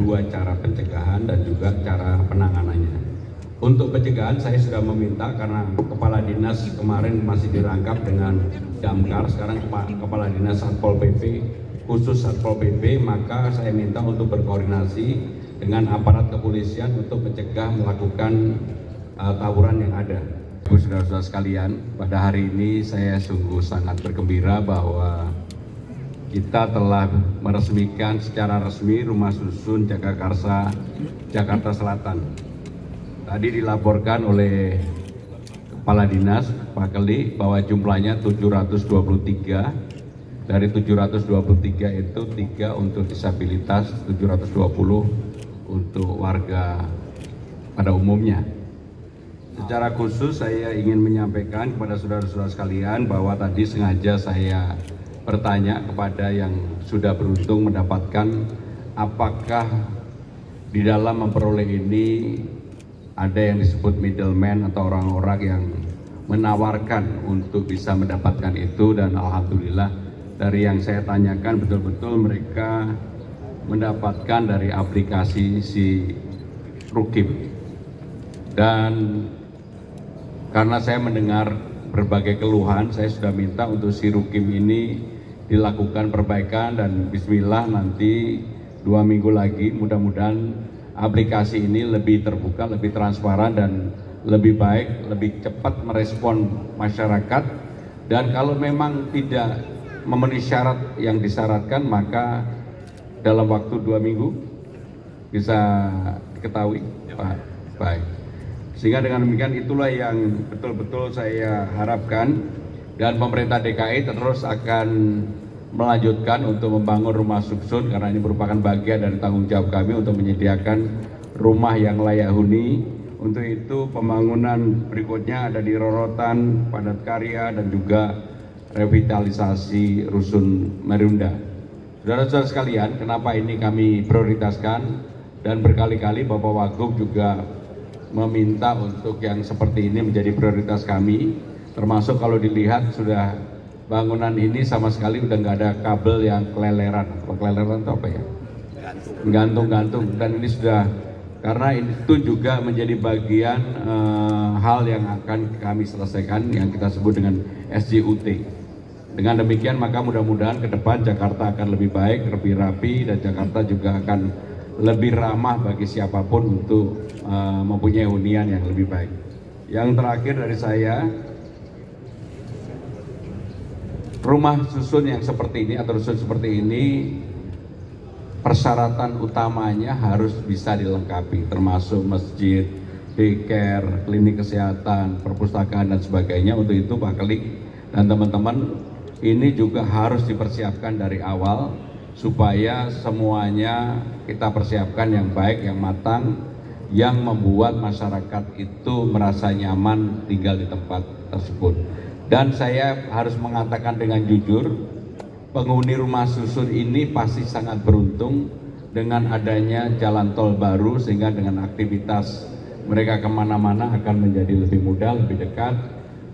dua cara pencegahan dan juga cara penanganannya. Untuk pencegahan saya sudah meminta, karena Kepala Dinas kemarin masih dirangkap dengan Damkar, sekarang Kepala Dinas Satpol PP, khusus Satpol PP, maka saya minta untuk berkoordinasi dengan aparat kepolisian untuk mencegah melakukan tawuran yang ada. Saudara-saudara sekalian, pada hari ini saya sungguh sangat bergembira bahwa kita telah meresmikan secara resmi Rumah Susun Jagakarsa Jakarta Selatan. Tadi dilaporkan oleh Kepala Dinas Pak Keli bahwa jumlahnya 723. Dari 723 itu 3 untuk disabilitas, 720 untuk warga pada umumnya. Secara khusus saya ingin menyampaikan kepada saudara-saudara sekalian bahwa tadi sengaja saya bertanya kepada yang sudah beruntung mendapatkan apakah di dalam memperoleh ini ada yang disebut middleman atau orang-orang yang menawarkan untuk bisa mendapatkan itu, dan alhamdulillah dari yang saya tanyakan betul-betul mereka mendapatkan dari aplikasi si Rukim. Dan karena saya mendengar berbagai keluhan, saya sudah minta untuk si Rukim ini dilakukan perbaikan, dan bismillah nanti 2 minggu lagi mudah-mudahan aplikasi ini lebih terbuka, lebih transparan, dan lebih baik, lebih cepat merespon masyarakat. Dan kalau memang tidak memenuhi syarat yang disyaratkan, maka dalam waktu 2 minggu bisa diketahui, Pak. Baik. Sehingga dengan demikian itulah yang betul-betul saya harapkan, dan pemerintah DKI terus akan melanjutkan untuk membangun rumah susun, karena ini merupakan bagian dari tanggung jawab kami untuk menyediakan rumah yang layak huni. Untuk itu pembangunan berikutnya ada di Rorotan, Padat Karya, dan juga revitalisasi Rusun Marunda. Saudara-saudara sekalian, kenapa ini kami prioritaskan, dan berkali-kali Bapak Wagub juga meminta untuk yang seperti ini menjadi prioritas kami, termasuk kalau dilihat sudah bangunan ini sama sekali udah nggak ada kabel yang keleleran. Keleleran itu apa ya? Gantung-gantung. Dan ini sudah, karena itu juga menjadi bagian hal yang akan kami selesaikan yang kita sebut dengan SJUT. Dengan demikian maka mudah-mudahan ke depan Jakarta akan lebih baik, lebih rapi, dan Jakarta juga akan lebih ramah bagi siapapun untuk mempunyai hunian yang lebih baik. Yang terakhir dari saya, rumah susun yang seperti ini atau rusun seperti ini, persyaratan utamanya harus bisa dilengkapi, termasuk masjid, daycare, klinik kesehatan, perpustakaan, dan sebagainya. Untuk itu Pak Kelik dan teman-teman, ini juga harus dipersiapkan dari awal supaya semuanya kita persiapkan yang baik, yang matang, yang membuat masyarakat itu merasa nyaman tinggal di tempat tersebut. Dan saya harus mengatakan dengan jujur, penghuni rumah susun ini pasti sangat beruntung dengan adanya jalan tol baru, sehingga dengan aktivitas mereka kemana-mana akan menjadi lebih mudah, lebih dekat,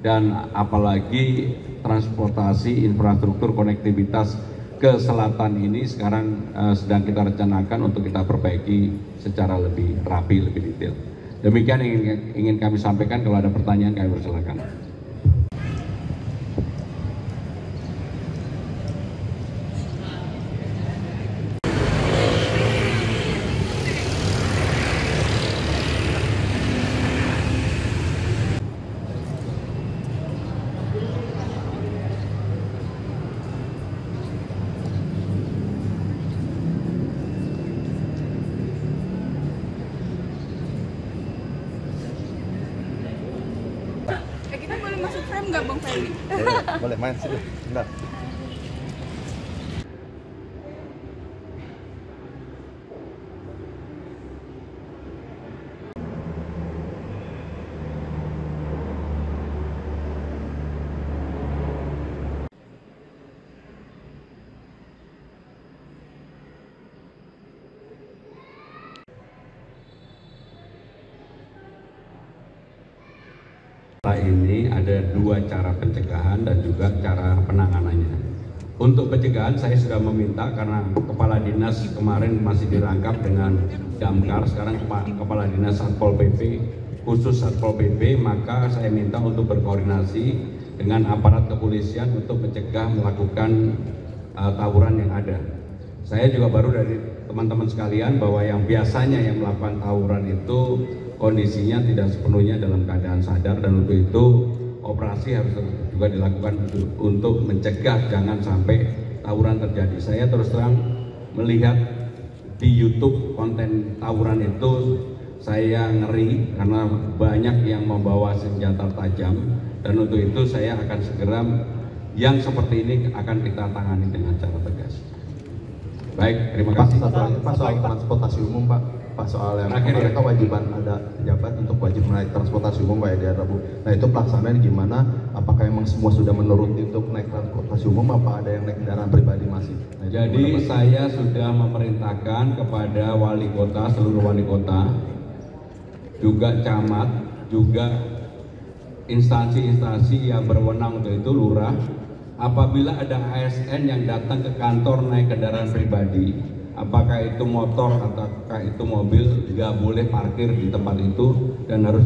dan apalagi transportasi, infrastruktur, konektivitas ke selatan ini sekarang sedang kita rencanakan untuk kita perbaiki secara lebih rapi, lebih detail. Demikian yang ingin kami sampaikan. Kalau ada pertanyaan kami persilakan. Kita boleh masuk frame nggak Bang Ferry? Boleh main sini, bentar. Ini ada dua cara pencegahan dan juga cara penanganannya. Untuk pencegahan saya sudah meminta karena kepala dinas kemarin masih dirangkap dengan Damkar, sekarang kepala dinas Satpol PP, khusus Satpol PP, maka saya minta untuk berkoordinasi dengan aparat kepolisian untuk mencegah melakukan tawuran yang ada. Saya juga baru dari teman-teman sekalian bahwa yang biasanya yang melakukan tawuran itu kondisinya tidak sepenuhnya dalam keadaan sadar, dan untuk itu operasi harus juga dilakukan untuk mencegah jangan sampai tawuran terjadi. Saya terus terang melihat di YouTube konten tawuran itu saya ngeri karena banyak yang membawa senjata tajam, dan untuk itu saya akan segera yang seperti ini akan kita tangani dengan cara tegas. Baik, terima kasih. Pak, soal transportasi umum, Pak, soal yang mereka kewajiban ada pejabat untuk wajib naik transportasi umum Pak, ya, di Rabu. Nah, itu pelaksanaan gimana? Apakah emang semua sudah menuruti untuk naik transportasi umum? Apa ada yang naik kendaraan pribadi masih? Nah, jadi saya sudah memerintahkan kepada wali kota, seluruh wali kota, juga camat, juga instansi-instansi yang berwenang untuk itu, lurah, apabila ada ASN yang datang ke kantor naik kendaraan pribadi, apakah itu motor ataukah itu mobil, nggak boleh parkir di tempat itu dan harus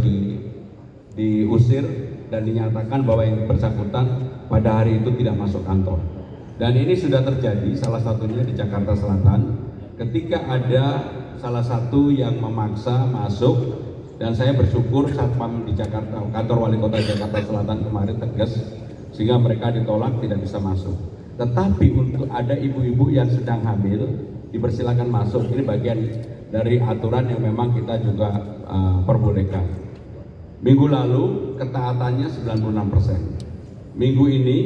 diusir dan dinyatakan bahwa yang bersangkutan pada hari itu tidak masuk kantor. Dan ini sudah terjadi salah satunya di Jakarta Selatan ketika ada salah satu yang memaksa masuk, dan saya bersyukur Satpam di Jakarta, kantor wali kota Jakarta Selatan kemarin tegas sehingga mereka ditolak tidak bisa masuk. Tetapi untuk ada ibu-ibu yang sedang hamil dipersilakan masuk. Ini bagian dari aturan yang memang kita juga perbolehkan. Minggu lalu ketaatannya 96%. Minggu ini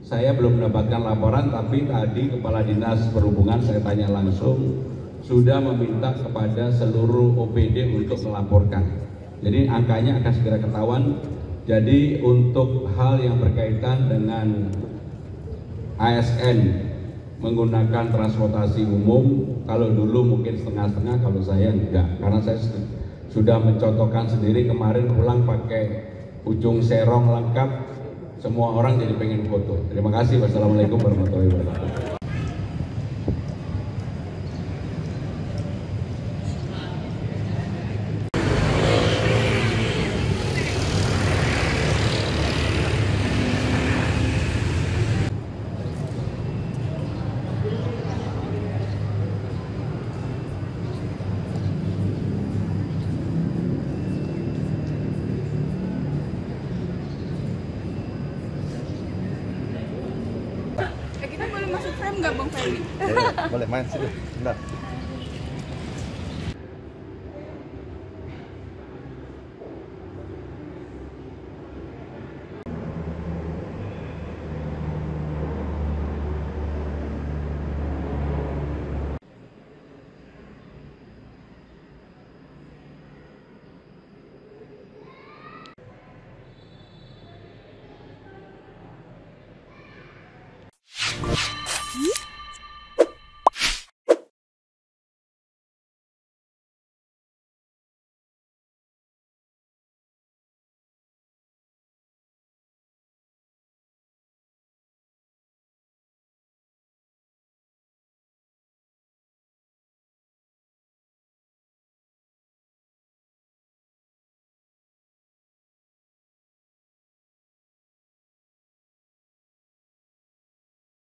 saya belum mendapatkan laporan, tapi tadi Kepala Dinas Perhubungan saya tanya langsung sudah meminta kepada seluruh OPD untuk melaporkan. Jadi angkanya akan segera ketahuan. Jadi untuk hal yang berkaitan dengan ASN menggunakan transportasi umum, kalau dulu mungkin setengah-setengah, kalau saya enggak, karena saya sudah mencontohkan sendiri kemarin pulang pakai ujung serong lengkap, semua orang jadi pengen foto. Terima kasih. Wassalamualaikum warahmatullahi wabarakatuh. Kita boleh masuk frame nggak Bang Ferdi? Boleh main sih, bentar.